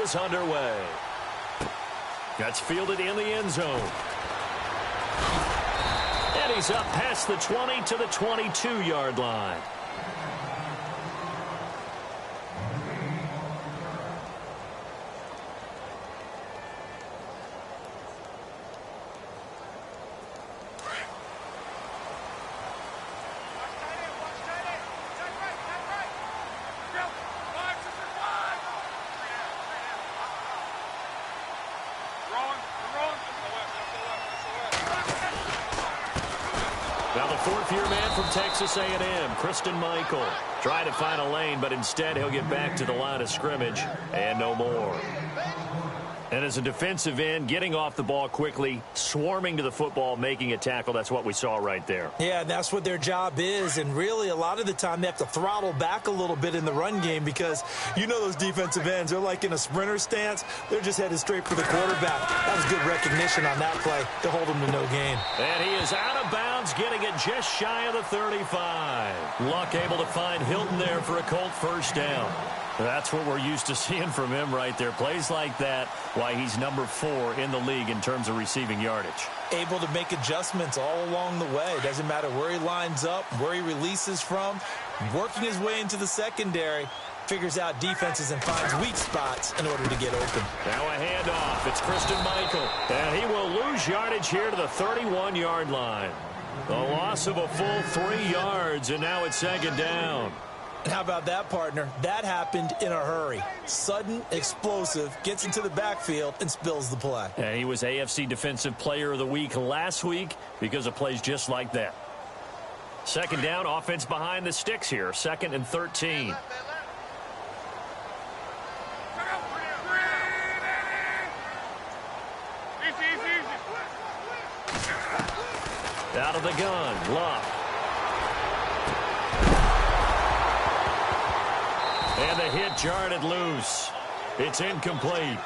is underway. That's fielded in the end zone. And he's up past the 20 to the 22-yard line. Now the fourth-year man from Texas A&M, Christian Michael, trying to find a lane, but instead he'll get back to the line of scrimmage and no more. And as a defensive end, getting off the ball quickly, swarming to the football, making a tackle, that's what we saw right there. Yeah, that's what their job is, and really a lot of the time they have to throttle back a little bit in the run game because you know those defensive ends, they're like in a sprinter stance. They're just headed straight for the quarterback. That was good recognition on that play to hold him to no gain. And he is out of bounds, getting it just shy of the 35. Luck able to find Hilton there for a Colt first down. That's what we're used to seeing from him right there. Plays like that, why he's number 4 in the league in terms of receiving yardage. Able to make adjustments all along the way. Doesn't matter where he lines up, where he releases from. Working his way into the secondary. Figures out defenses and finds weak spots in order to get open. Now a handoff. It's Christian Michael. And he will lose yardage here to the 31-yard line. The loss of a full 3 yards, and now it's second down. And how about that, partner? That happened in a hurry. Sudden, explosive, gets into the backfield, and spills the play. And he was AFC Defensive Player of the Week last week because of plays just like that. Second down, offense behind the sticks here. 2nd and 13. Out of the gun, Luck. And the hit jarred it loose. It's incomplete.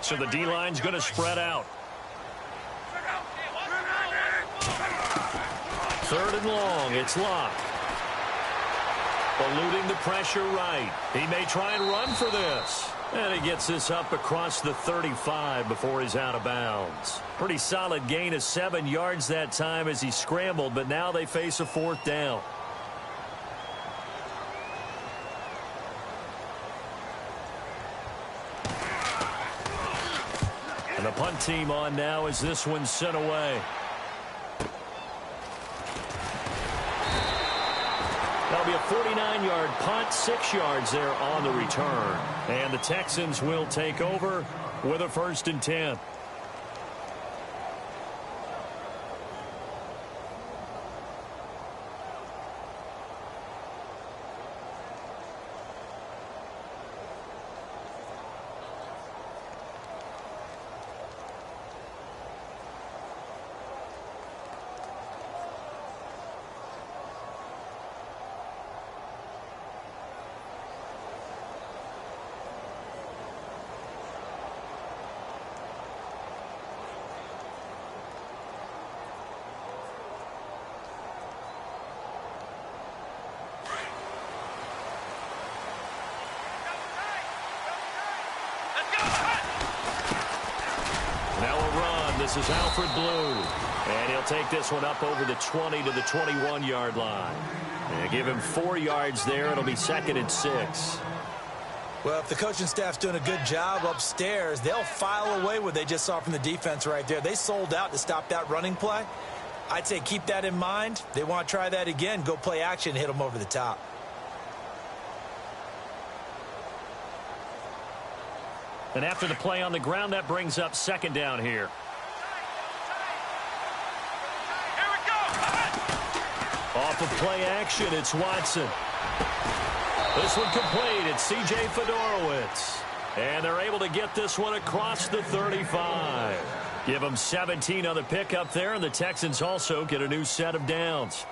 So the D-line's going to spread out. 3rd and long. It's Luck. Eluding the pressure right. He may try and run for this. And he gets this up across the 35 before he's out of bounds. Pretty solid gain of 7 yards that time as he scrambled, but now they face a 4th down. And the punt team on now as this one's sent away. That'll be a 49-yard punt, 6 yards there on the return. And the Texans will take over with a 1st and 10. This is Alfred Blue, and he'll take this one up over the 20 to the 21-yard line. And give him 4 yards there. It'll be 2nd and 6. Well, if the coaching staff's doing a good job upstairs, they'll file away what they just saw from the defense right there. They sold out to stop that running play. I'd say keep that in mind. They want to try that again. Go play action, hit them over the top. And after the play on the ground, that brings up 2nd down here. Off of play action, it's Watson. This one complete. It's C.J. Fedorowicz. And they're able to get this one across the 35. Give them 17 on the pickup there, and the Texans also get a new set of downs.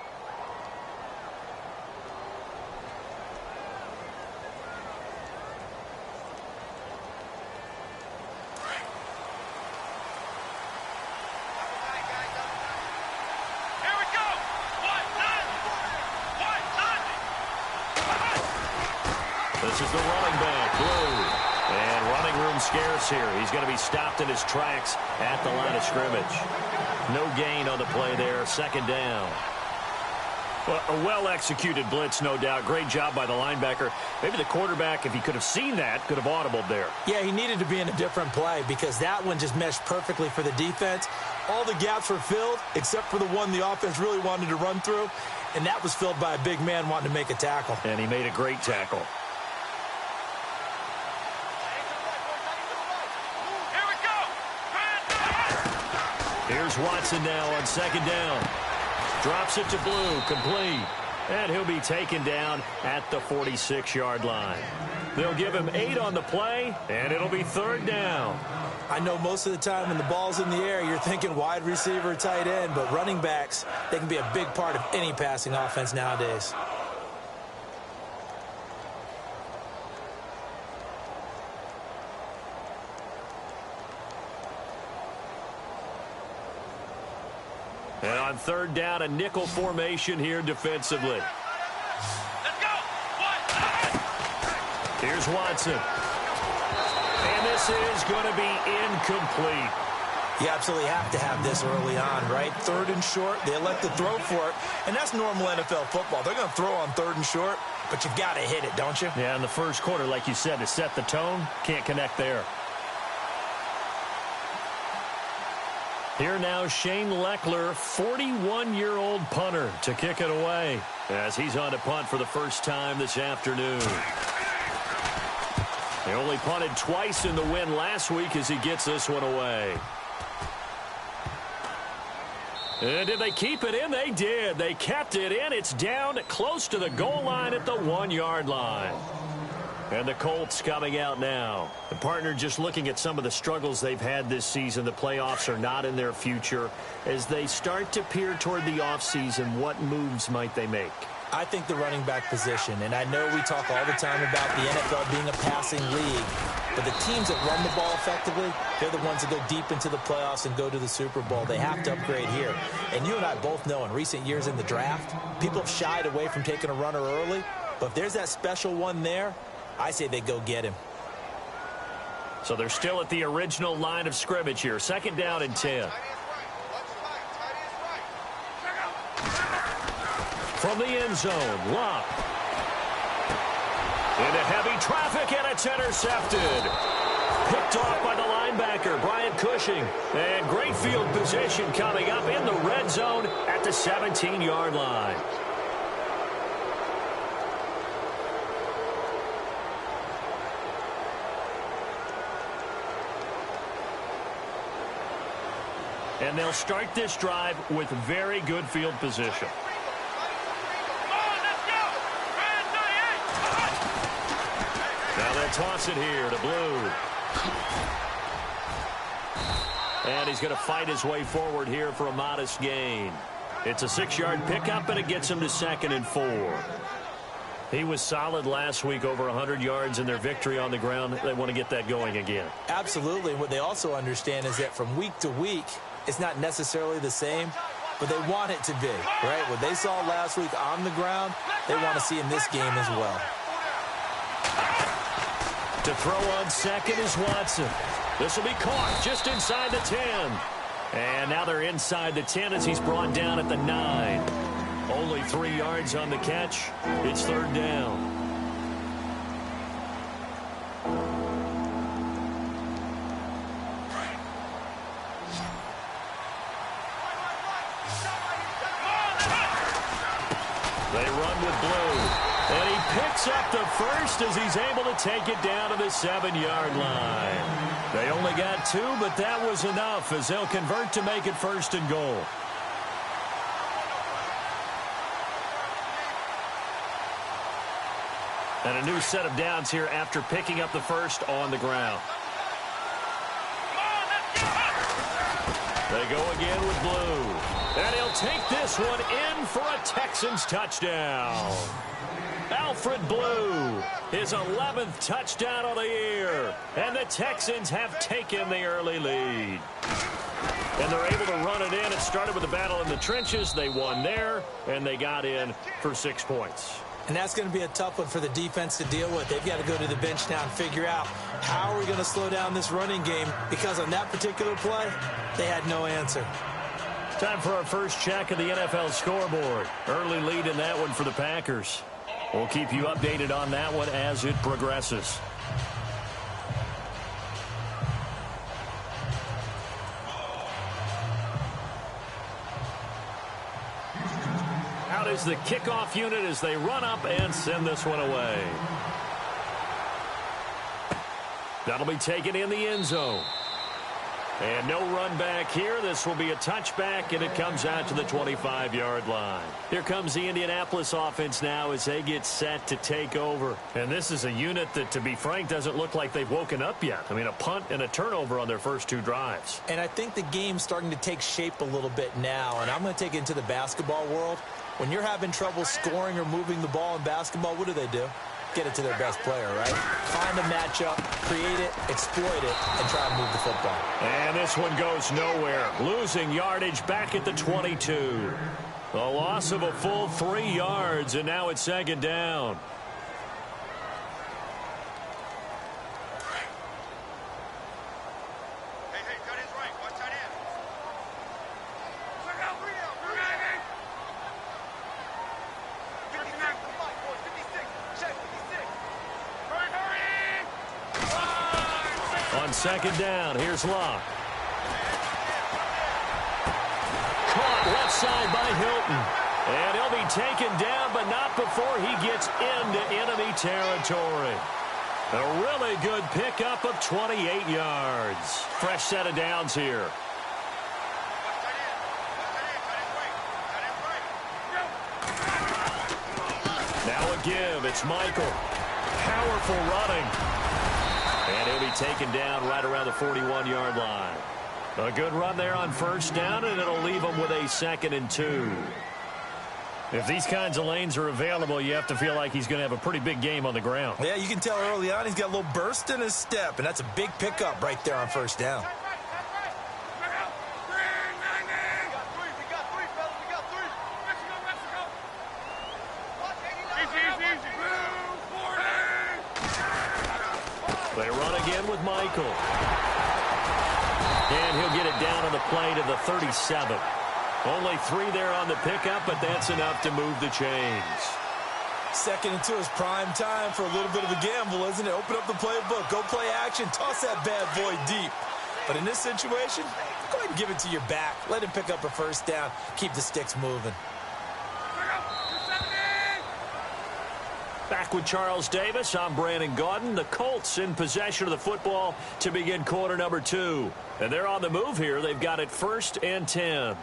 This is the running back, Blue. And running room scarce here. He's going to be stopped in his tracks at the line of scrimmage. No gain on the play there. Second down. Well, a well-executed blitz, no doubt. Great job by the linebacker. Maybe the quarterback, if he could have seen that, could have audibled there. Yeah, he needed to be in a different play because that one just meshed perfectly for the defense. All the gaps were filled except for the one the offense really wanted to run through, and that was filled by a big man wanting to make a tackle. And he made a great tackle. Here's Watson now on second down. Drops it to Blue, complete. And he'll be taken down at the 46-yard line. They'll give him 8 on the play, and it'll be third down. I know most of the time when the ball's in the air, you're thinking wide receiver, tight end, but running backs, they can be a big part of any passing offense nowadays. And on third down, a nickel formation here defensively. Let's go. Here's Watson. And this is going to be incomplete. You absolutely have to have this early on, right? Third and short, they elect to throw for it, and that's normal NFL football. They're going to throw on third and short, but you've got to hit it, don't you? Yeah, in the first quarter, like you said, to set the tone, can't connect there. Here now, Shane Leckler, 41-year-old punter, to kick it away as he's on to punt for the first time this afternoon. They only punted twice in the win last week as he gets this one away. And did they keep it in? They did. They kept it in. It's down close to the goal line at the 1-yard line. And the Colts coming out now. The partner just looking at some of the struggles they've had this season. The playoffs are not in their future. As they start to peer toward the offseason, what moves might they make? I think the running back position, and I know we talk all the time about the NFL being a passing league, but the teams that run the ball effectively, they're the ones that go deep into the playoffs and go to the Super Bowl. They have to upgrade here. And you and I both know in recent years in the draft, people have shied away from taking a runner early, but if there's that special one there, I say they go get him. So they're still at the original line of scrimmage here. Second down and 10. From the end zone, Locke. Into heavy traffic, and it's intercepted. Picked off by the linebacker, Bryant Cushing. And great field position coming up in the red zone at the 17-yard line. And they'll start this drive with very good field position. Now they'll toss it here to Blue. And he's going to fight his way forward here for a modest gain. It's a 6-yard pickup, and it gets him to 2nd and 4. He was solid last week, over 100 yards in their victory on the ground. They want to get that going again. Absolutely. What they also understand is that from week to week, it's not necessarily the same, but they want it to be, right? What they saw last week on the ground, they want to see in this game as well. To throw on second is Watson. This will be caught just inside the 10. And now they're inside the 10 as he's brought down at the 9. Only 3 yards on the catch. It's third down. They run with Blue. And he picks up the first as he's able to take it down to the 7-yard line. They only got 2, but that was enough as they'll convert to make it 1st and goal. And a new set of downs here after picking up the first on the ground. They go again with Blue. And he'll take this one in for a Texans touchdown. Alfred Blue, his 11th touchdown of the year. And the Texans have taken the early lead. And they're able to run it in. It started with a battle in the trenches. They won there, and they got in for 6 points. And that's going to be a tough one for the defense to deal with. They've got to go to the bench now and figure out how are we going to slow down this running game, because on that particular play, they had no answer. Time for our first check of the NFL scoreboard. Early lead in that one for the Packers. We'll keep you updated on that one as it progresses. Out is the kickoff unit as they run up and send this one away. That'll be taken in the end zone. And no run back here. This will be a touchback, and it comes out to the 25-yard line. Here comes the Indianapolis offense now as they get set to take over. And this is a unit that, to be frank, doesn't look like they've woken up yet. I mean, a punt and a turnover on their first 2 drives. And I think the game's starting to take shape a little bit now, and I'm going to take it into the basketball world. When you're having trouble scoring or moving the ball in basketball, what do? Get it to their best player, right? Find a matchup, create it, exploit it, and try and move the football. And this one goes nowhere. Losing yardage back at the 22. A loss of a full 3 yards, and now it's second down. Second down. Here's Locke. Caught left side by Hilton. And he'll be taken down, but not before he gets into enemy territory. A really good pickup of 28 yards. Fresh set of downs here. Now a give. It's Michael. Powerful running. And he'll be taken down right around the 41-yard line. A good run there on first down, and it'll leave him with a 2nd and 2. If these kinds of lanes are available, you have to feel like he's going to have a pretty big game on the ground. Yeah, you can tell early on he's got a little burst in his step, and that's a big pickup right there on first down. They run again with Michael. And he'll get it down on the play to the 37. Only 3 there on the pickup, but that's enough to move the chains. 2nd and 2 is prime time for a little bit of a gamble, isn't it? Open up the playbook, go play action, toss that bad boy deep. But in this situation, go ahead and give it to your back. Let him pick up a first down. Keep the sticks moving. Back with Charles Davis, I'm Brandon Gaudin. The Colts in possession of the football to begin quarter number 2. And they're on the move here. They've got it 1st and 10.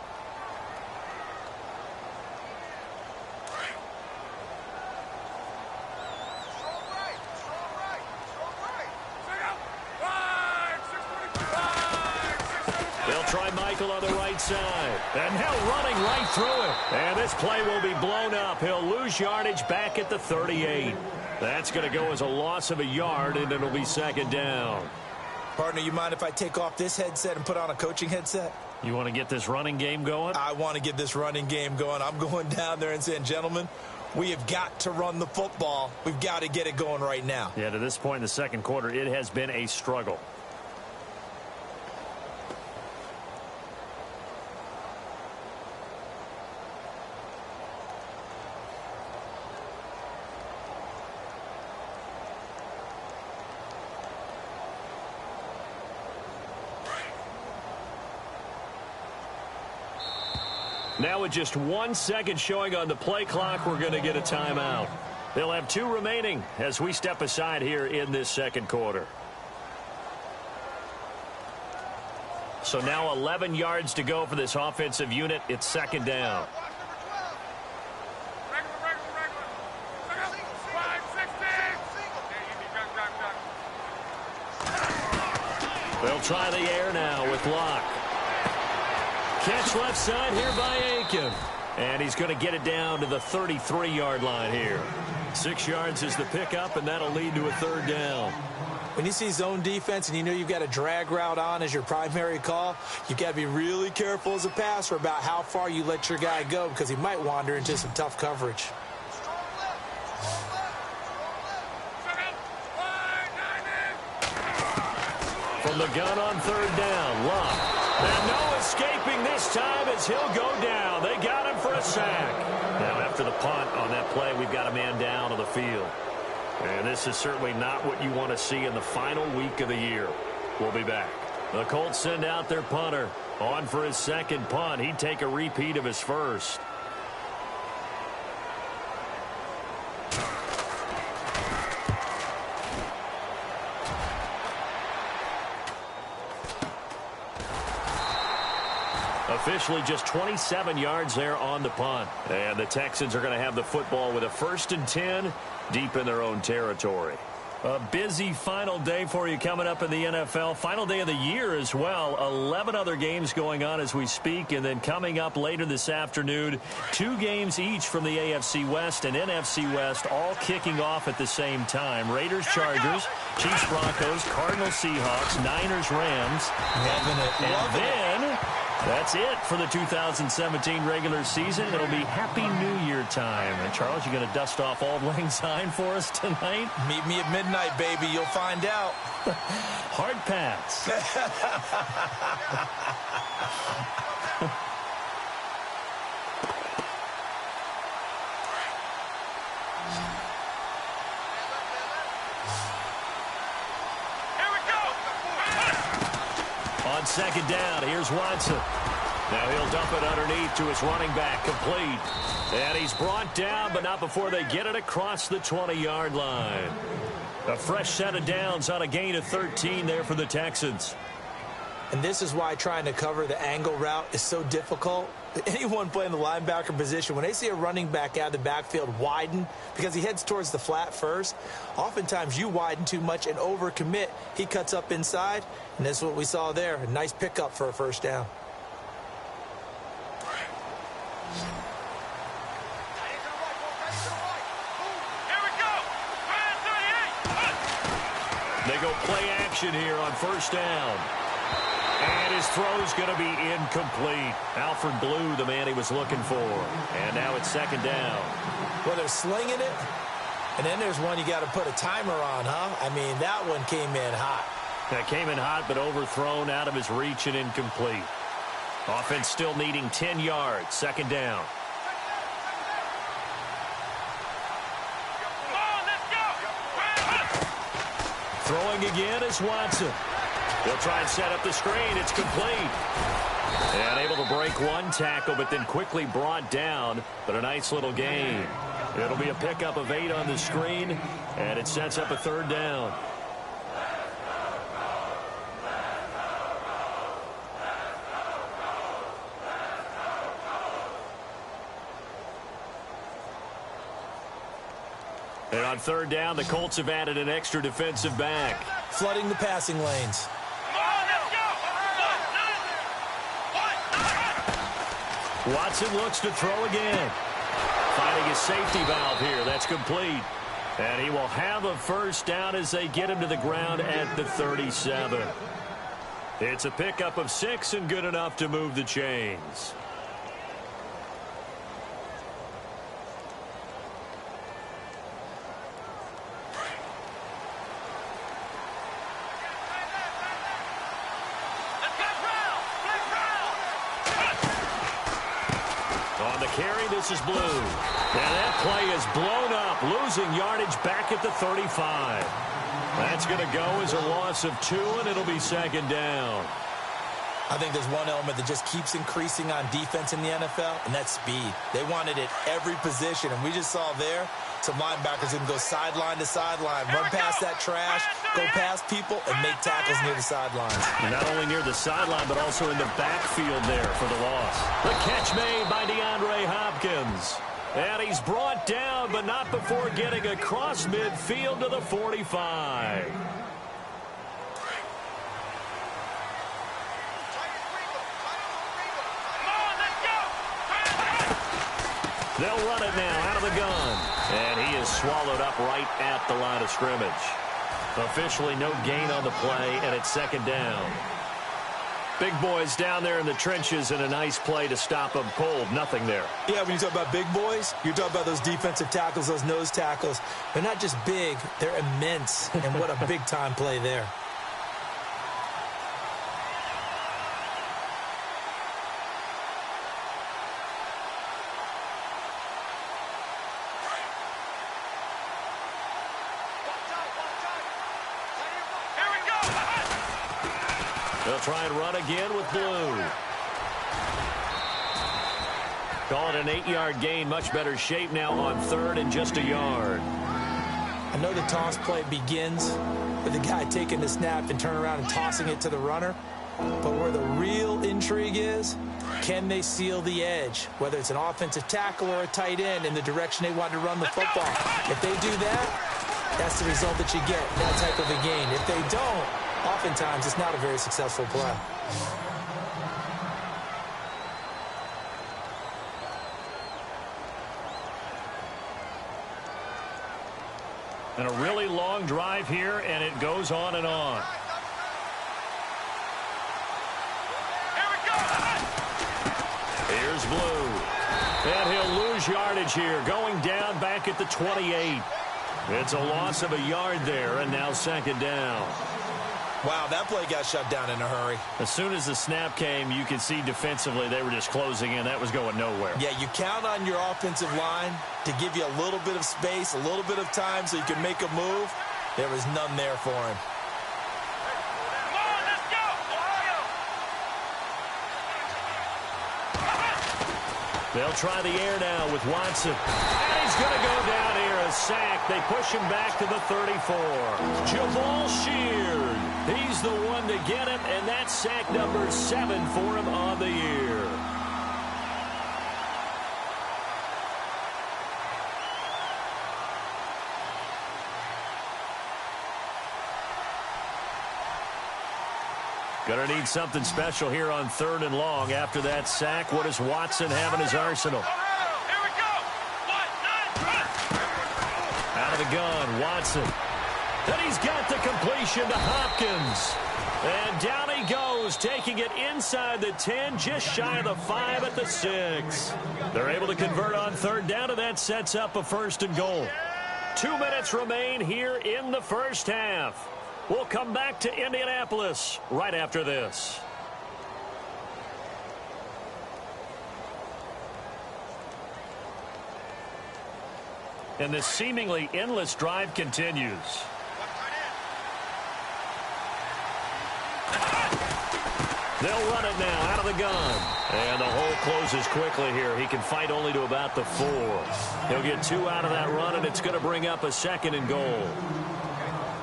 They'll try Michael on the right side. And now running right through it. And this play will be blown up. He'll lose yardage back at the 38. That's going to go as a loss of a yard, and it'll be 2nd down. Partner, you mind if I take off this headset and put on a coaching headset? You want to get this running game going? I want to get this running game going. I'm going down there and saying, gentlemen, we have got to run the football. We've got to get it going right now. Yeah, to this point in the second quarter, it has been a struggle. Now with just 1 second showing on the play clock, we're going to get a timeout. They'll have 2 remaining as we step aside here in this second quarter. So now 11 yards to go for this offensive unit. It's 2nd down. They'll try the air now with Locke. Catch left side here by Aiken. And he's going to get it down to the 33-yard line here. 6 yards is the pickup, and that'll lead to a third down. When you see zone defense and you know you've got a drag route on as your primary call, you've got to be really careful as a passer about how far you let your guy go because he might wander into some tough coverage. From the gun on third down, Locke. And no escaping this time as he'll go down. They got him for a sack. Now after the punt on that play, we've got a man down on the field. And this is certainly not what you want to see in the final week of the year. We'll be back. The Colts send out their punter. On for his second punt. He'd take a repeat of his first. Officially just 27 yards there on the punt. And the Texans are going to have the football with a 1st and 10 deep in their own territory. A busy final day for you coming up in the NFL. Final day of the year as well. 11 other games going on as we speak. And then coming up later this afternoon, 2 games each from the AFC West and NFC West, all kicking off at the same time. Raiders, Chargers, Chiefs, Broncos, Cardinals, Seahawks, Niners, Rams. And then that's it for the 2017 regular season. It'll be Happy New Year time. And Charles, you going to dust off Auld Lang Syne for us tonight? Meet me at midnight, baby. You'll find out. Hard pass. On second down, here's Watson. Now he'll dump it underneath to his running back, complete. And he's brought down, but not before they get it across the 20-yard line. A fresh set of downs on a gain of 13 there for the Texans. And this is why trying to cover the angle route is so difficult. Anyone playing the linebacker position, when they see a running back out of the backfield widen because he heads towards the flat first, oftentimes you widen too much and overcommit. He cuts up inside, and that's what we saw there. A nice pickup for a first down. They go play action here on first down. And his throw's going to be incomplete. Alfred Blue, the man he was looking for. And now it's second down. Well, they're slinging it. And then there's one you got to put a timer on, huh? I mean, that one came in hot. That came in hot, but overthrown out of his reach and incomplete. Offense still needing 10 yards. Second down. Throwing again is Watson. He'll try and set up the screen. It's complete. And able to break one tackle, but then quickly brought down. But a nice little gain. It'll be a pickup of 8 on the screen, and it sets up a third down. And on third down, the Colts have added an extra defensive back. Flooding the passing lanes. Watson looks to throw again. Finding his safety valve here. That's complete. And he will have a first down as they get him to the ground at the 37. It's a pickup of 6 and good enough to move the chains. Carry, this is Blue. And that play is blown up, losing yardage back at the 35. That's going to go as a loss of 2, and it'll be second down. I think there's one element that just keeps increasing on defense in the NFL, and that's speed. They want it at every position, and we just saw there some linebackers who can go sideline to sideline, run past that trash, go past people, and make tackles near the sidelines. And not only near the sideline, but also in the backfield there for the loss. The catch made by DeAndre Hopkins. And he's brought down, but not before getting across midfield to the 45. They'll run it now out of the gun. And he is swallowed up right at the line of scrimmage. Officially no gain on the play, and it's second down. Big boys down there in the trenches, and a nice play to stop them cold. Nothing there. Yeah, when you talk about big boys, you're talking about those defensive tackles, those nose tackles. They're not just big, they're immense. And what a big-time play there. They'll try and run again with Blue. Call it an 8-yard gain. Much better shape now on third and just a yard. I know the toss play begins with the guy taking the snap and turning around and tossing it to the runner. But where the real intrigue is, can they seal the edge? Whether it's an offensive tackle or a tight end in the direction they want to run the football. If they do that, that's the result that you get, that type of a gain. If they don't, oftentimes it's not a very successful play. And a really long drive here, and it goes on and on. Here's Blue. And he'll lose yardage here, going down back at the 28. It's a loss of a yard there, and now second down. Wow, that play got shut down in a hurry. As soon as the snap came, you could see defensively they were just closing in. That was going nowhere. Yeah, you count on your offensive line to give you a little bit of space, a little bit of time so you can make a move. There was none there for him. Come on, let's go! They'll try the air now with Watson. And he's going to go down here, a sack. They push him back to the 34. Jamal Sheard. He's the one to get it, and that's sack number 7 for him on the year. Going to need something special here on third and long. After that sack, what does Watson have in his arsenal? Here we go! 1, 9, 1! Out of the gun, Watson. Then he's got the completion to Hopkins. And down he goes, taking it inside the 10, just shy of the 5 at the 6. They're able to convert on third down, and that sets up a first and goal. 2 minutes remain here in the first half. We'll come back to Indianapolis right after this. And this seemingly endless drive continues. They'll run it now out of the gun. And the hole closes quickly here. He can fight only to about the 4. He'll get 2 out of that run, and it's going to bring up a second and goal.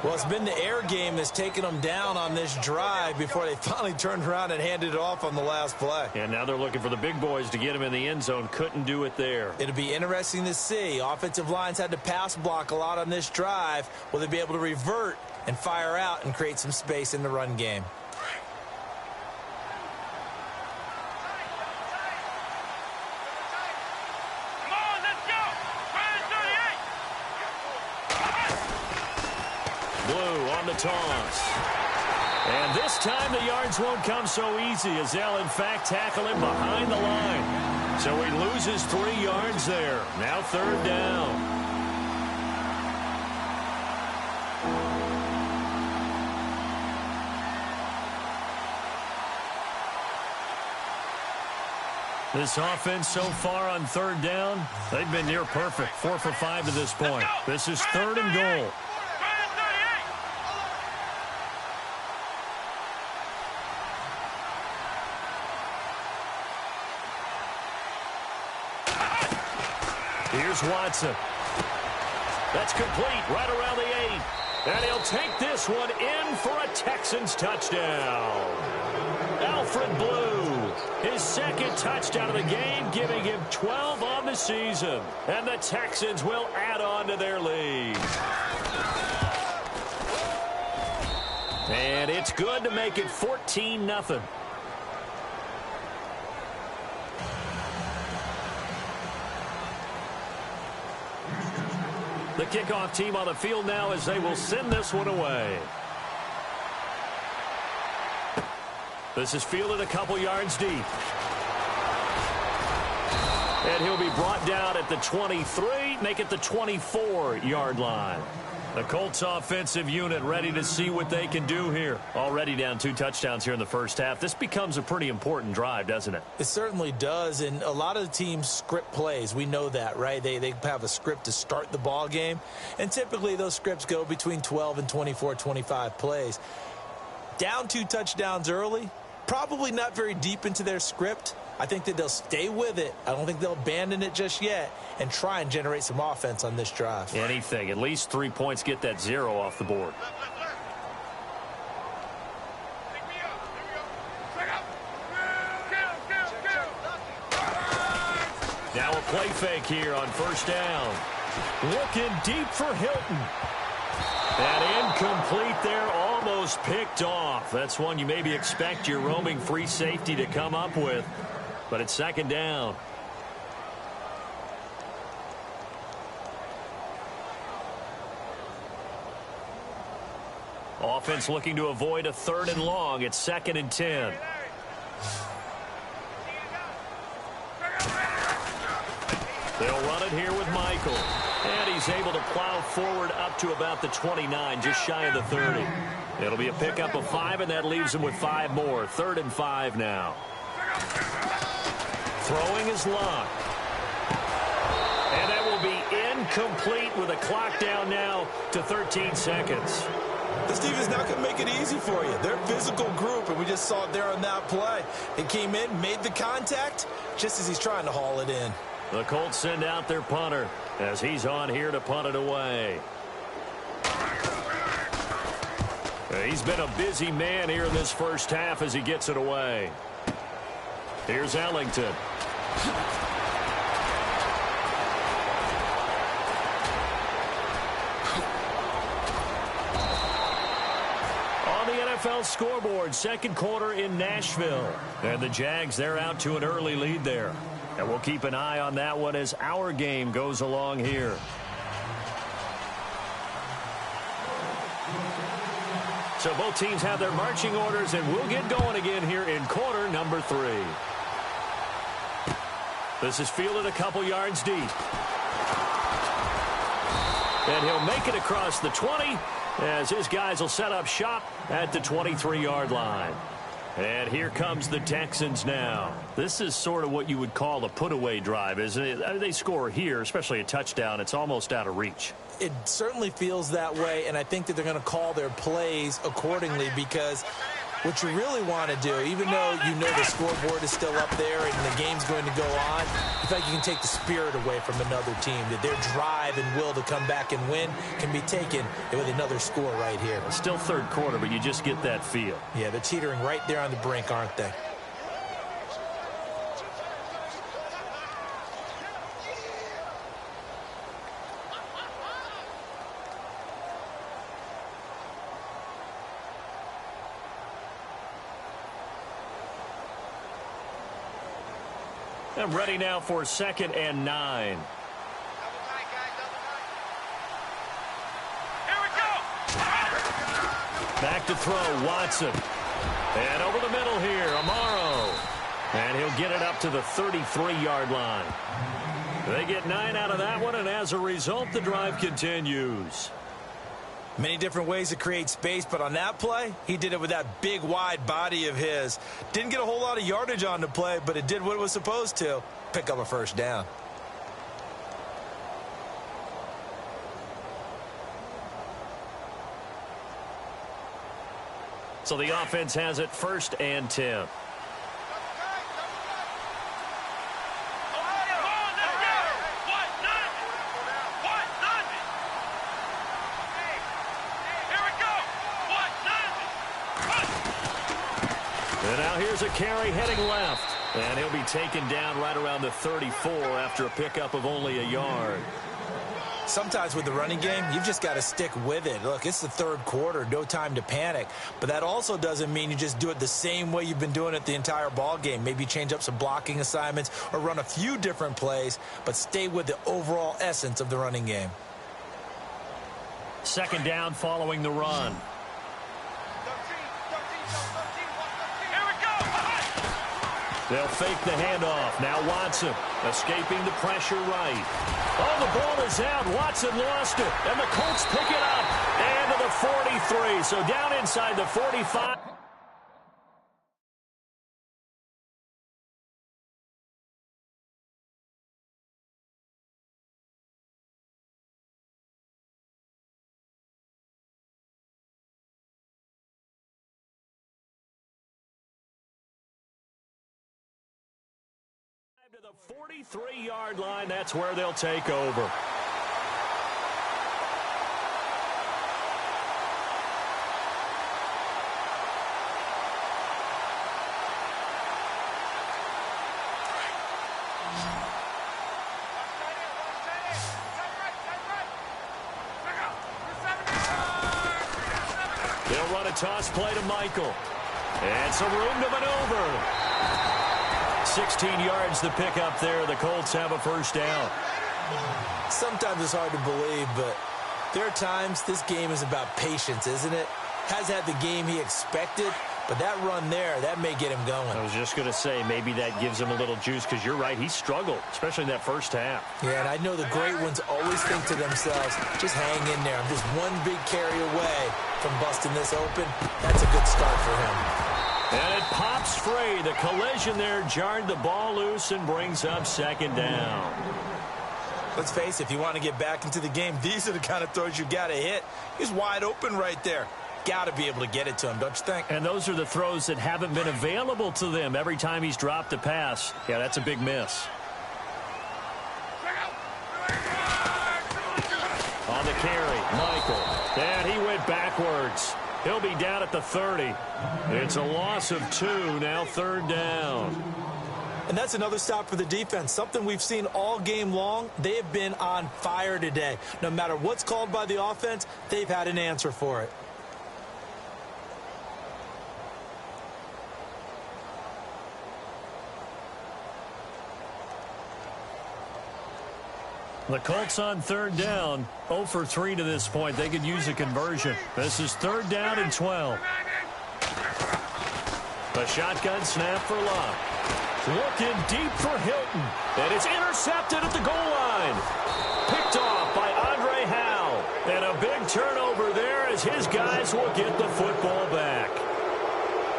Well, it's been the air game that's taken them down on this drive before they finally turned around and handed it off on the last play. And now they're looking for the big boys to get him in the end zone. Couldn't do it there. It'll be interesting to see. Offensive lines had to pass block a lot on this drive. Will they be able to revert and fire out and create some space in the run game? Come on, let's go! Ryan 38! Blue on the toss. And this time the yards won't come so easy as they'll, in fact, tackle him behind the line. So he loses 3 yards there. Now third down. This offense so far on third down, they've been near perfect. 4 for 5 to this point. This is third and goal. Ryan 38! Here's Watson. That's complete right around the 8. And he'll take this one in for a Texans touchdown. Alfred Blue, his second touchdown of the game, giving him 12 on the season. And the Texans will add on to their lead. And it's good to make it 14-0. The kickoff team on the field now as they will send this one away. This is fielded a couple yards deep. And he'll be brought down at the 23, make it the 24-yard line. The Colts offensive unit ready to see what they can do here. Already down 2 touchdowns here in the first half. This becomes a pretty important drive, doesn't it? It certainly does, and a lot of the teams script plays. We know that, right? They have a script to start the ball game, and typically those scripts go between 12 and 24, 25 plays. Down 2 touchdowns early, probably not very deep into their script. I think that they'll stay with it. I don't think they'll abandon it just yet and try and generate some offense on this drive. Anything. At least 3 points, get that 0 off the board. Now a play fake here on first down. Looking deep for Hilton. And incomplete there, almost picked off. That's one you maybe expect your roaming free safety to come up with. But it's second down. Offense looking to avoid a 3rd and long. It's 2nd and 10. They'll run it here with Michael. And he's able to plow forward up to about the 29, just shy of the 30. It'll be a pickup of 5, and that leaves him with 5 more. 3rd and 5 now. Throwing is locked. And that will be incomplete with a clock down now to 13 seconds. This defense is not going to make it easy for you. They're a physical group, and we just saw it there on that play. It came in, made the contact, just as he's trying to haul it in. The Colts send out their punter as he's on here to punt it away. He's been a busy man here in this first half as he gets it away. Here's Ellington. On the NFL scoreboard, 2nd quarter in Nashville. And the Jags, they're out to an early lead there. And we'll keep an eye on that one as our game goes along here. So both teams have their marching orders, and we'll get going again here in quarter number 3. This is fielded a couple yards deep. And he'll make it across the 20 as his guys will set up shop at the 23-yard line. And here comes the Texans now. This is sort of what you would call a put-away drive, isn't it? They score here, especially a touchdown. It's almost out of reach. It certainly feels that way, and I think that they're going to call their plays accordingly because what you really want to do, even though you know the scoreboard is still up there and the game's going to go on, you feel like you can take the spirit away from another team, that their drive and will to come back and win can be taken with another score right here. It's still 3rd quarter, but you just get that feel. Yeah, they're teetering right there on the brink, aren't they? I'm ready now for 2nd and 9. Here we go. Back to throw, Watson. And over the middle here, Amaro. And he'll get it up to the 33-yard line. They get 9 out of that one, and as a result, the drive continues. Many different ways to create space, but on that play, he did it with that big, wide body of his. Didn't get a whole lot of yardage on the play, but it did what it was supposed to. Pick up a first down. So the offense has it 1st and 10. And now here's a carry heading left. And he'll be taken down right around the 34 after a pickup of only a yard. Sometimes with the running game, you've just got to stick with it. Look, it's the 3rd quarter, no time to panic. But that also doesn't mean you just do it the same way you've been doing it the entire ball game. Maybe change up some blocking assignments or run a few different plays, but stay with the overall essence of the running game. Second down following the run. Here we go. They'll fake the handoff. Now Watson escaping the pressure right. Oh, the ball is out. Watson lost it. And the Colts pick it up. And to the 43. So down inside the 45. To the 43-yard line, that's where they'll take over. They'll run a toss play to Michael. And some room to maneuver. 16 yards to pick up there. The Colts have a first down. Sometimes it's hard to believe, but there are times this game is about patience, isn't it? Has had the game he expected, but that run there, that may get him going. I was just going to say, maybe that gives him a little juice, because you're right, he struggled, especially in that first half. Yeah, and I know the great ones always think to themselves, just hang in there. I'm just one big carry away from busting this open. That's a good start for him. And it pops free. The collision there jarred the ball loose and brings up second down. Let's face it, if you want to get back into the game, these are the kind of throws you got to hit. He's wide open right there. Got to be able to get it to him, don't you think? And those are the throws that haven't been available to them every time he's dropped a pass. Yeah, that's a big miss. On the carry, Michael. And he went backwards. He'll be down at the 30. It's a loss of 2, now third down. And that's another stop for the defense, something we've seen all game long. They have been on fire today. No matter what's called by the offense, they've had an answer for it. The Colts on third down, 0 for 3 to this point. They could use a conversion. This is third down and 12. A shotgun snap for Luck. Looking deep for Hilton. And it's intercepted at the goal line. Picked off by Andre Howe. And a big turnover there as his guys will get the football back.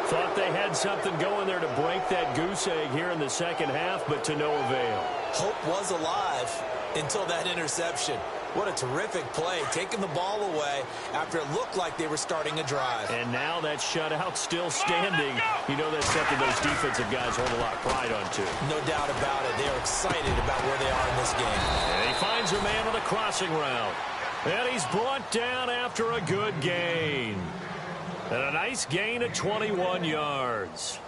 Thought they had something going there to break that goose egg here in the second half, but to no avail. Hope was alive until that interception. What a terrific play, taking the ball away after it looked like they were starting a drive. And now that shutout still standing. You know that's something those defensive guys hold a lot of pride on, too. No doubt about it. They are excited about where they are in this game. And he finds a man on the crossing route. And he's brought down after a good gain. And a nice gain of 21 yards.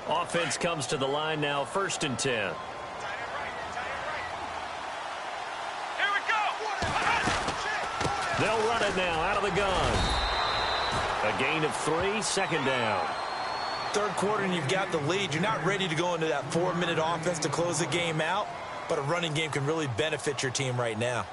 Offense comes to the line now, 1st and 10. Here we go. They'll run it now out of the gun. A gain of 3, second down. Third quarter and you've got the lead. You're not ready to go into that 4-minute offense to close the game out, but a running game can really benefit your team right now.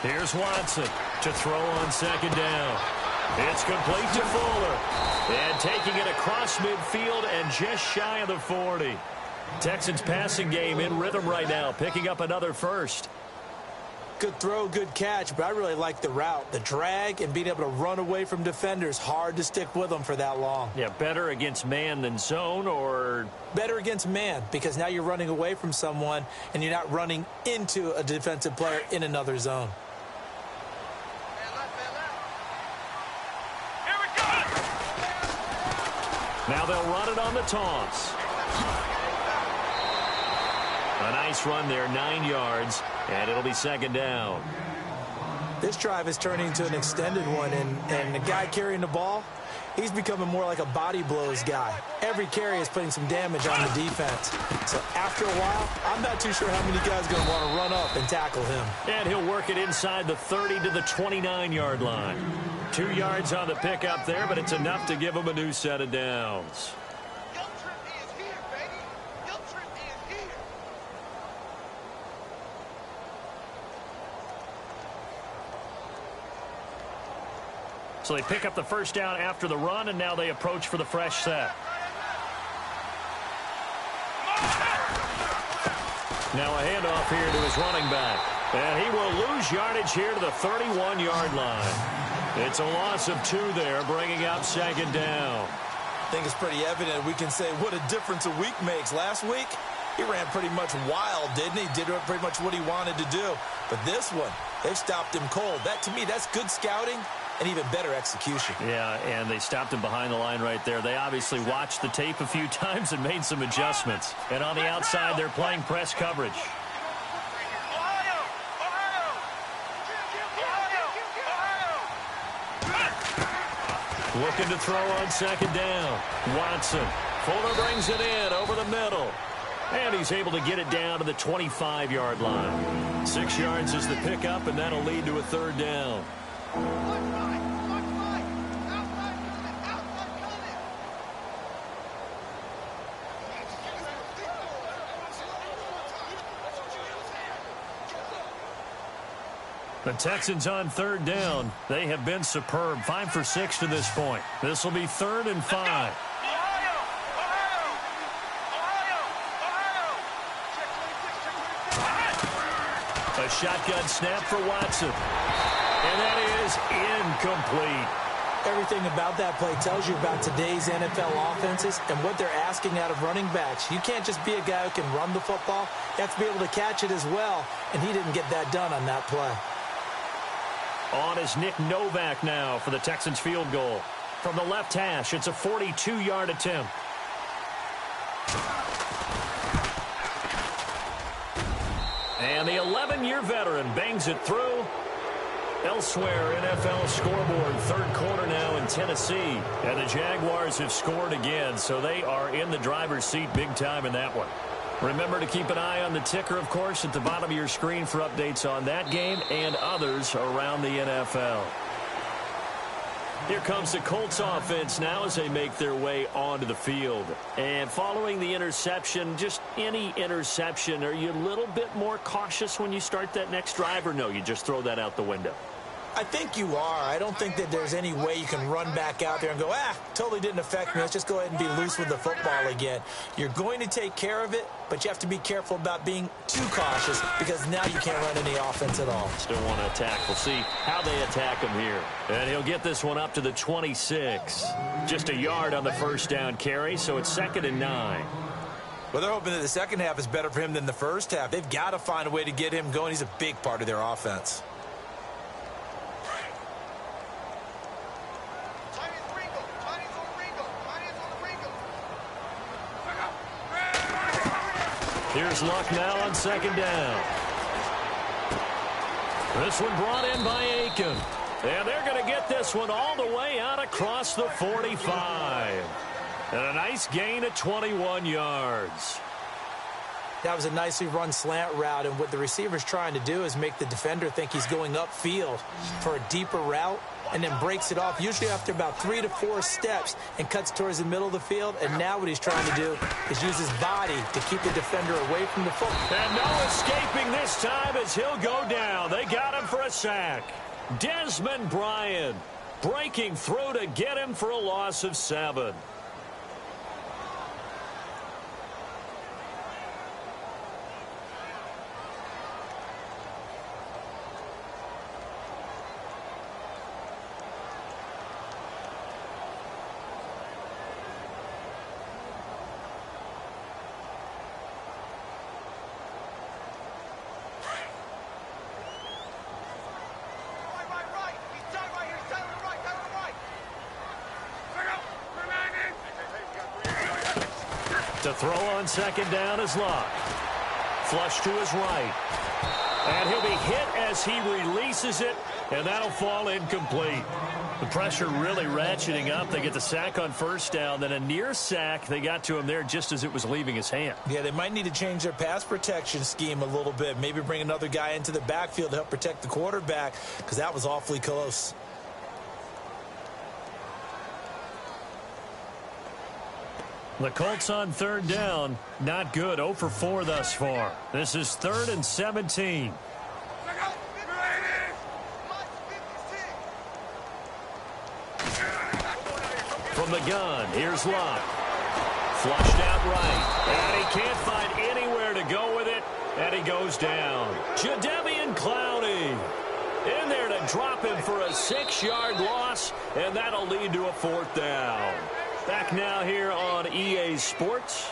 Here's Watson to throw on second down. It's complete to Fuller. And taking it across midfield and just shy of the 40. Texans passing game in rhythm right now, picking up another first. Good throw, good catch, but I really like the route. The drag and being able to run away from defenders. Hard to stick with them for that long. Yeah, better against man than zone, or? Better against man, because now you're running away from someone and you're not running into a defensive player in another zone. Now they'll run it on the toss. A nice run there, 9 yards, and it'll be second down. This drive is turning into an extended one, and the guy carrying the ball, He's becoming more like a body blows guy. Every carry is putting some damage on the defense. So after a while, I'm not too sure how many guys are going to want to run up and tackle him. And he'll work it inside the 30 to the 29-yard line. 2 yards on the pickup there, but it's enough to give him a new set of downs. So they pick up the first down after the run, and now they approach for the fresh set. Now a handoff here to his running back. And he will lose yardage here to the 31-yard line. It's a loss of 2 there, bringing up second down. I think it's pretty evident. We can say what a difference a week makes. Last week, he ran pretty much wild, didn't he? Did pretty much what he wanted to do. But this one, they've stopped him cold. That, to me, that's good scouting and even better execution. Yeah, and they stopped him behind the line right there. They obviously watched the tape a few times and made some adjustments. And on the outside, they're playing press coverage. Looking to throw on second down. Watson. Fuller brings it in over the middle. And he's able to get it down to the 25-yard line. 6 yards is the pickup, and that'll lead to a third down. The Texans on third down. They have been superb. 5 for 6 to this point. This will be 3rd and 5. A shotgun snap for Watson. And that is incomplete. Everything about that play tells you about today's NFL offenses and what they're asking out of running backs. You can't just be a guy who can run the football. You have to be able to catch it as well, and he didn't get that done on that play. On is Nick Novak now for the Texans field goal. From the left hash, it's a 42-yard attempt. And the 11-year veteran bangs it through. Elsewhere, NFL scoreboard, third quarter now in Tennessee. And the Jaguars have scored again, so they are in the driver's seat big time in that one. Remember to keep an eye on the ticker, of course, at the bottom of your screen for updates on that game and others around the NFL. Here comes the Colts offense now as they make their way onto the field. And following the interception, just any interception, are you a little bit more cautious when you start that next drive, or no, you just throw that out the window? I think you are. I don't think that there's any way you can run back out there and go, totally didn't affect me. Let's just go ahead and be loose with the football again. You're going to take care of it, but you have to be careful about being too cautious because now you can't run any offense at all. Still want to attack. We'll see how they attack him here. And he'll get this one up to the 26. Just a yard on the first down carry, so it's 2nd and 9. Well, they're hoping that the second half is better for him than the first half. They've got to find a way to get him going. He's a big part of their offense. Here's Luck now on second down. This one brought in by Aiken. And they're going to get this one all the way out across the 45. And a nice gain of 21 yards. That was a nicely run slant route, and what the receiver's trying to do is make the defender think he's going upfield for a deeper route, and then breaks it off, usually after about 3 to 4 steps, and cuts towards the middle of the field. And now what he's trying to do is use his body to keep the defender away from the football. And no escaping this time as he'll go down. They got him for a sack. Desmond Bryant breaking through to get him for a loss of 7. To throw on second down is Luck. Flush to his right. And he'll be hit as he releases it, and that'll fall incomplete. The pressure really ratcheting up. They get the sack on first down, then a near sack. They got to him there just as it was leaving his hand. Yeah, they might need to change their pass protection scheme a little bit. Maybe bring another guy into the backfield to help protect the quarterback, because that was awfully close. The Colts on third down. Not good. 0 for 4 thus far. This is 3rd and 17. From the gun, here's Locke. Flushed out right. And he can't find anywhere to go with it. And he goes down. Jadeveon Clowney in there to drop him for a 6-yard loss. And that'll lead to a 4th down. Back now here on EA Sports.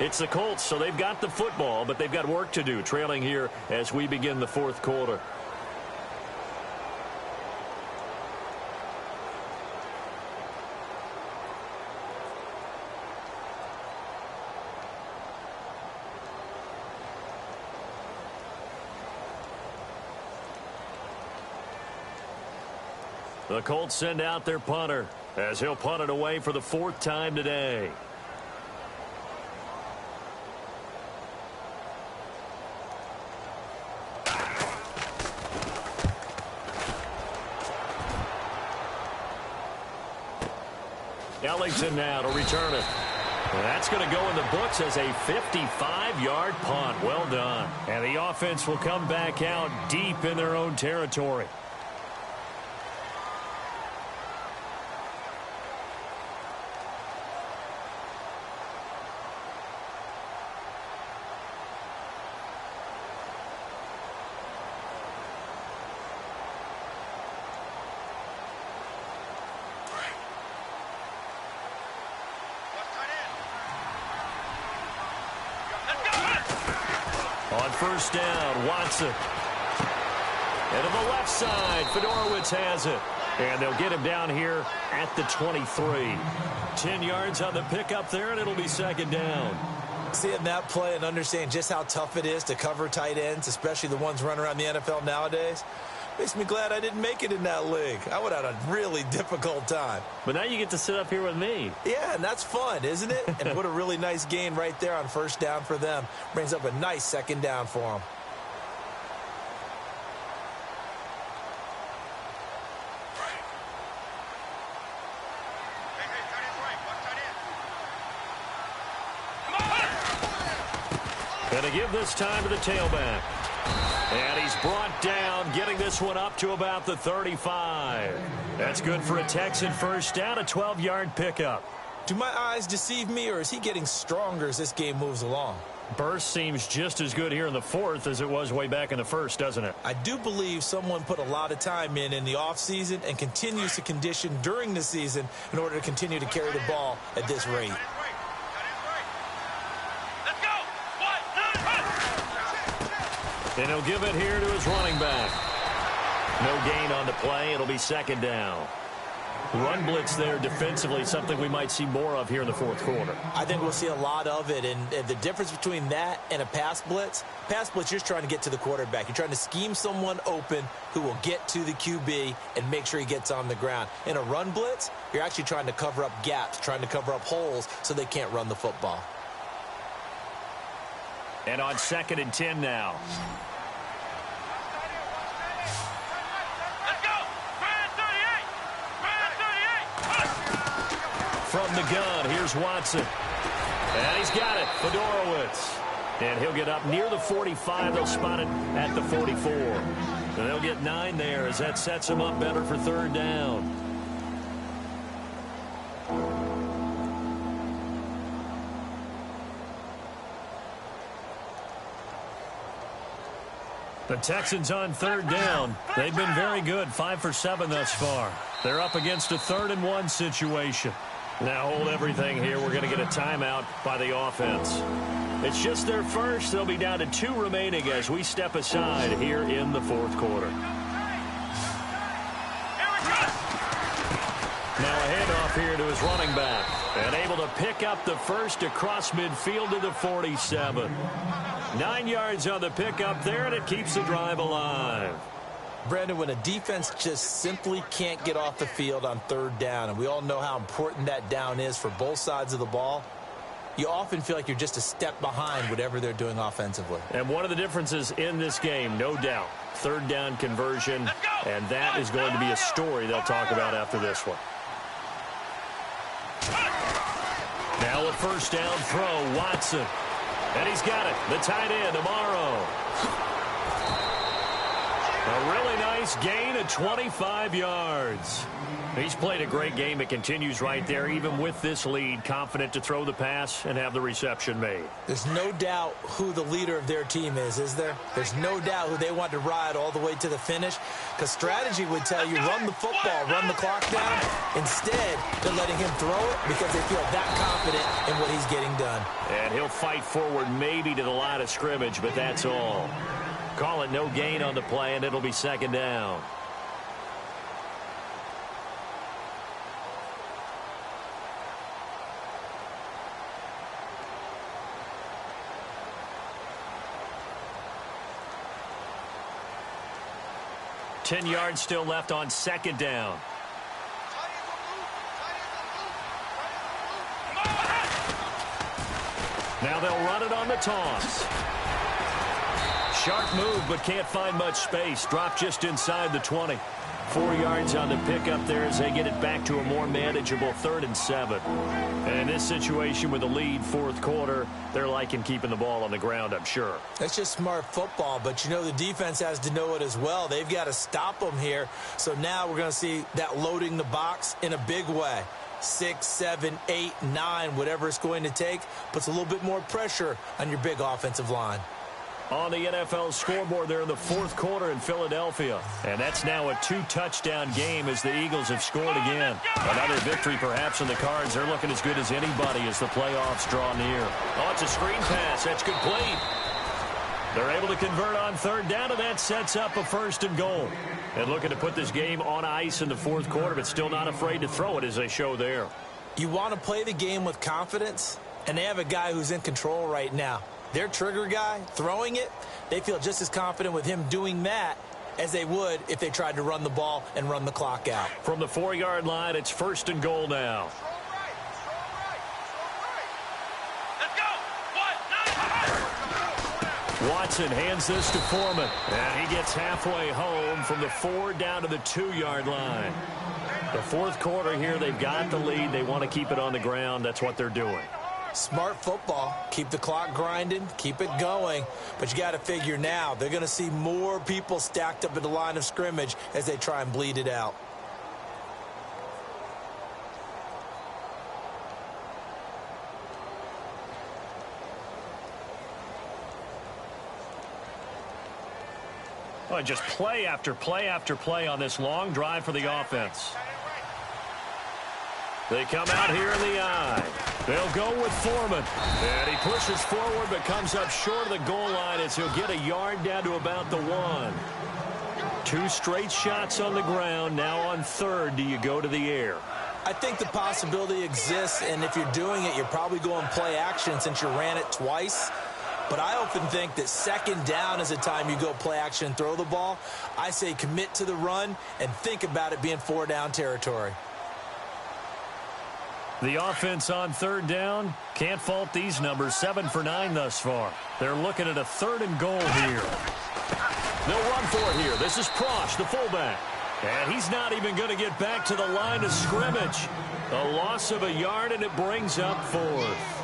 It's the Colts, so they've got the football, but they've got work to do, trailing here as we begin the 4th quarter. The Colts send out their punter as he'll punt it away for the 4th time today. Ellington now to return it. That's going to go in the books as a 55-yard punt. Well done. And the offense will come back out deep in their own territory. On first down, Watson. And to the left side, Fedorowicz has it. And they'll get him down here at the 23. 10 yards on the pickup there, and it'll be 2nd down. Seeing that play and understanding just how tough it is to cover tight ends, especially the ones running around the NFL nowadays, makes me glad I didn't make it in that league. I would have had a really difficult time. But now you get to sit up here with me. Yeah, and that's fun, isn't it? And what a really nice gain right there on first down for them. Brings up a nice 2nd down for them. Going to give this time to the tailback. And he's brought down, getting this one up to about the 35. That's good for a Texan first down, a 12-yard pickup. Do my eyes deceive me, or is he getting stronger as this game moves along? Burst seems just as good here in the 4th as it was way back in the 1st, doesn't it? I do believe someone put a lot of time in the offseason and continues to condition during the season in order to continue to carry the ball at this rate. And he'll give it here to his running back. No gain on the play. It'll be 2nd down. Run blitz there defensively, something we might see more of here in the 4th quarter. I think we'll see a lot of it, and the difference between that and a pass blitz, you're just trying to get to the quarterback. You're trying to scheme someone open who will get to the QB and make sure he gets on the ground. In a run blitz, you're actually trying to cover up gaps, trying to cover up holes so they can't run the football. And on 2nd and 10 now. From the gun, here's Watson. And he's got it, Fedorowicz. And he'll get up near the 45. They'll spot it at the 44. And they'll get 9 there as that sets them up better for 3rd down. The Texans on 3rd down. They've been very good, 5 for 7 thus far. They're up against a 3rd and 1 situation. Now hold everything here. We're going to get a timeout by the offense. It's just their first. They'll be down to 2 remaining as we step aside here in the 4th quarter. Now a handoff here to his running back. And able to pick up the first across midfield to the 47. 9 yards on the pickup there, and it keeps the drive alive. Brandon, when a defense just simply can't get off the field on third down, and we all know how important that down is for both sides of the ball, you often feel like you're just a step behind whatever they're doing offensively. And one of the differences in this game, no doubt, third down conversion, and that is going to be a story they'll talk about after this one. Now a first down throw, Watson. And he's got it, the tight end, Amaro. A really nice gain of 25 yards. He's played a great game. It continues right there, even with this lead, confident to throw the pass and have the reception made. There's no doubt who the leader of their team is there? There's no doubt who they want to ride all the way to the finish, because strategy would tell you run the football, run the clock down. Instead, they're letting him throw it because they feel that confident in what he's getting done. And he'll fight forward maybe to the line of scrimmage, but that's all. Call it no gain on the play, and it'll be second down. Ten yards still left on second down. Now they'll run it on the toss. Sharp move, but can't find much space. Drop just inside the 20. 4 yards on the pickup there as they get it back to a more manageable 3rd and 7. And in this situation with the lead, fourth quarter, they're liking keeping the ball on the ground, I'm sure. That's just smart football, but you know the defense has to know it as well. They've got to stop them here. So now we're going to see that loading the box in a big way. 6, 7, 8, 9, whatever it's going to take, puts a little bit more pressure on your big offensive line. On the NFL scoreboard there in the fourth quarter in Philadelphia. And that's now a 2-touchdown game as the Eagles have scored again. Another victory perhaps in the cards. They're looking as good as anybody as the playoffs draw near. Oh, it's a screen pass. That's complete. They're able to convert on third down, and that sets up a 1st and goal. And looking to put this game on ice in the fourth quarter, but still not afraid to throw it as they show there. You want to play the game with confidence, and they have a guy who's in control right now. Their trigger guy, throwing it, they feel just as confident with him doing that as they would if they tried to run the ball and run the clock out. From the 4-yard line, it's 1st and goal now. Watson hands this to Foreman. And he gets halfway home from the 4 down to the 2-yard line. The fourth quarter here, they've got the lead. They want to keep it on the ground. That's what they're doing. Smart football. Keep the clock grinding. Keep it going. But you got to figure now they're going to see more people stacked up at the line of scrimmage as they try and bleed it out. Oh, just play after play after play on this long drive for the offense. They come out here in the eye. They'll go with Foreman. And he pushes forward but comes up short of the goal line as he'll get a yard down to about the 1. 2 straight shots on the ground. Now on third, do you go to the air? I think the possibility exists, and if you're doing it, you're probably going play action since you ran it twice. But I often think that second down is a time you go play action and throw the ball. I say commit to the run and think about it being 4-down territory. The offense on third down, can't fault these numbers, 7 for 9 thus far. They're looking at a 3rd and goal here. They'll run for it here. This is Prosch, the fullback. And he's not even going to get back to the line of scrimmage. A loss of a yard, and it brings up 4th.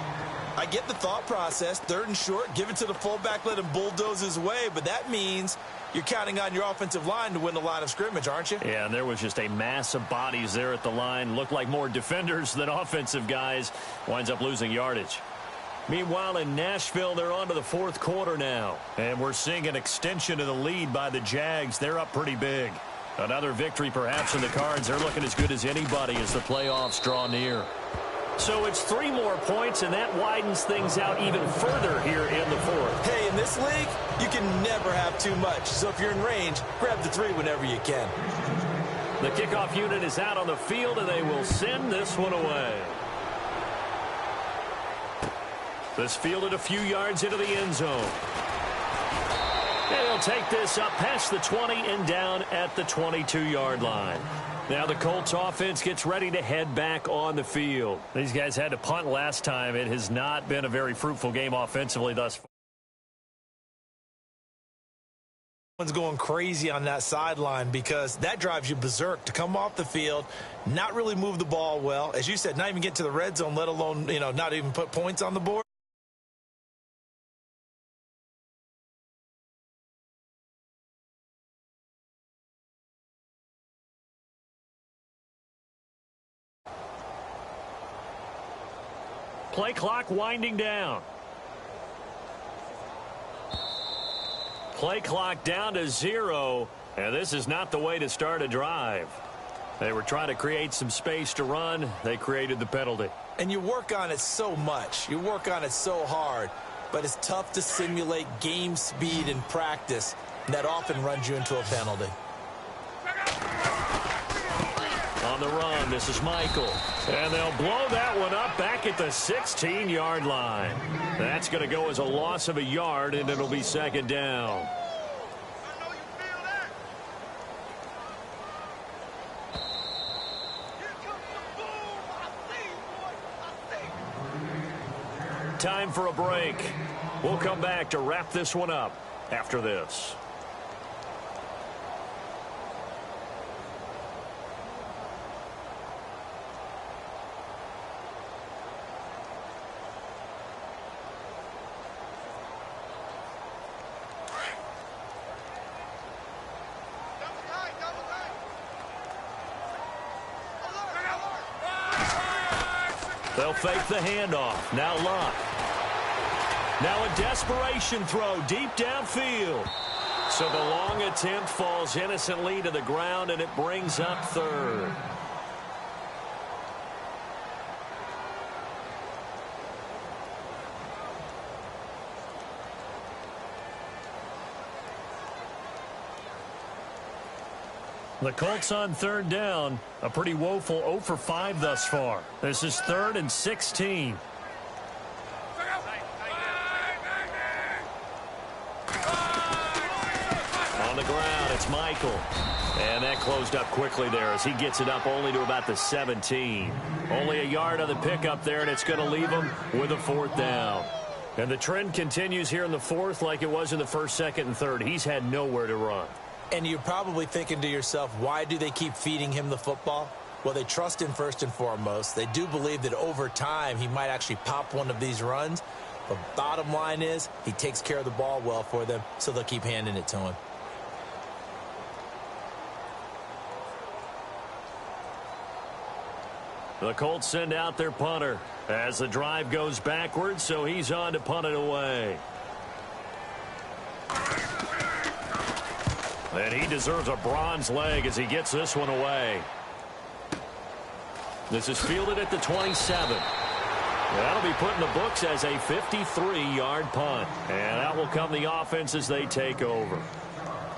I get the thought process. 3rd and short, give it to the fullback, let him bulldoze his way. But that means you're counting on your offensive line to win the line of scrimmage, aren't you? Yeah, and there was just a mass of bodies there at the line. Looked like more defenders than offensive guys. Winds up losing yardage. Meanwhile, in Nashville, they're on to the fourth quarter now. And we're seeing an extension of the lead by the Jags. They're up pretty big. Another victory perhaps in the cards. They're looking as good as anybody as the playoffs draw near. So it's 3 more points, and that widens things out even further here in the fourth. Hey, in this league, you can never have too much. So if you're in range, grab the 3 whenever you can. The kickoff unit is out on the field, and they will send this one away. This fielded a few yards into the end zone. And he'll take this up past the 20 and down at the 22-yard line. Now the Colts offense gets ready to head back on the field. These guys had to punt last time. It has not been a very fruitful game offensively thus far. Everyone's going crazy on that sideline because that drives you berserk to come off the field, not really move the ball well. As you said, not even get to the red zone, let alone, not even put points on the board. Play clock winding down. Play clock down to 0, and this is not the way to start a drive. They were trying to create some space to run. They created the penalty. And you work on it so much. You work on it so hard. But it's tough to simulate game speed in practice. And that often runs you into a penalty. On the run, this is Michael. And they'll blow that one up back at the 16-yard line. That's going to go as a loss of a yard, and it'll be second down. Time for a break. We'll come back to wrap this one up after this. They'll fake the handoff. Now Luck. Now a desperation throw deep downfield. So the long attempt falls innocently to the ground, and it brings up third. The Colts on third down, a pretty woeful 0 for 5 thus far. This is 3rd and 16. On the ground, it's Michael. And that closed up quickly there as he gets it up only to about the 17. Only a yard on the pickup there, and it's going to leave him with a 4th down. And the trend continues here in the 4th like it was in the 1st, 2nd, and 3rd. He's had nowhere to run. And you're probably thinking to yourself, why do they keep feeding him the football? Well, they trust him first and foremost. They do believe that over time he might actually pop one of these runs. But bottom line is he takes care of the ball well for them, so they'll keep handing it to him. The Colts send out their punter as the drive goes backwards, so he's on to punt it away. And he deserves a bronze leg as he gets this one away. This is fielded at the 27. That'll be put in the books as a 53-yard punt. And that will come the offense as they take over.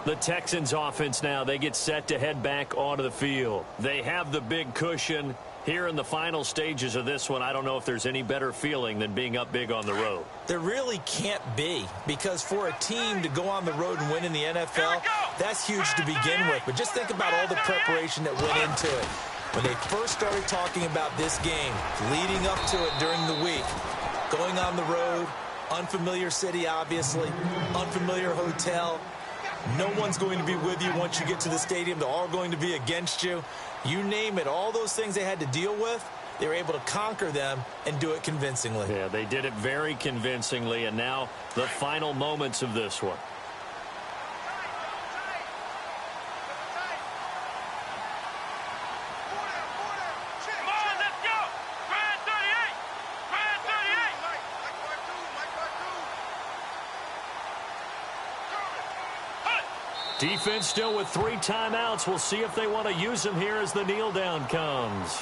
The Texans offense now, they get set to head back onto the field. They have the big cushion. Here in the final stages of this one, I don't know if there's any better feeling than being up big on the road. There really can't be, because for a team to go on the road and win in the NFL, that's huge to begin with. But just think about all the preparation that went into it. When they first started talking about this game, leading up to it during the week, going on the road, unfamiliar city, obviously, unfamiliar hotel. No one's going to be with you once you get to the stadium. They're all going to be against you. You name it, all those things they had to deal with, they were able to conquer them and do it convincingly. Yeah, they did it very convincingly, and now the final moments of this one. Defense still with 3 timeouts. We'll see if they want to use them here as the kneel down comes.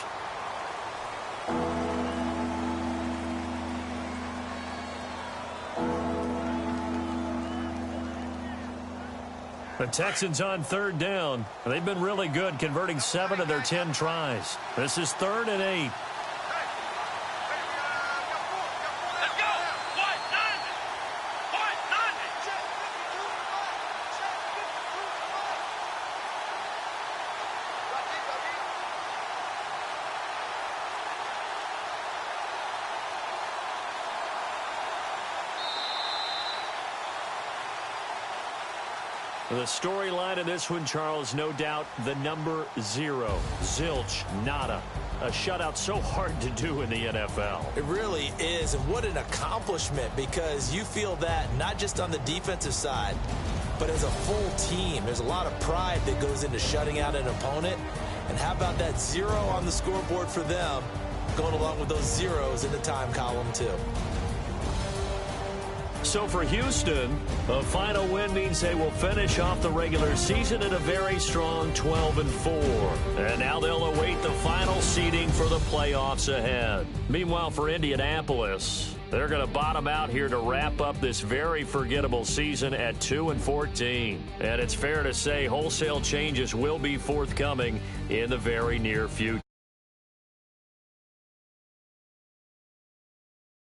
The Texans on third down. They've been really good, converting 7 of their 10 tries. This is 3rd and 8. Let's go! The storyline of this one, Charles, no doubt the number 0. Zilch, nada. A shutout so hard to do in the NFL. It really is, and what an accomplishment, because you feel that not just on the defensive side, but as a full team. There's a lot of pride that goes into shutting out an opponent. And how about that 0 on the scoreboard for them, going along with those zeros in the time column too. So for Houston, a final win means they will finish off the regular season at a very strong 12-4. And now they'll await the final seeding for the playoffs ahead. Meanwhile, for Indianapolis, they're going to bottom out here to wrap up this very forgettable season at 2-14. And it's fair to say wholesale changes will be forthcoming in the very near future.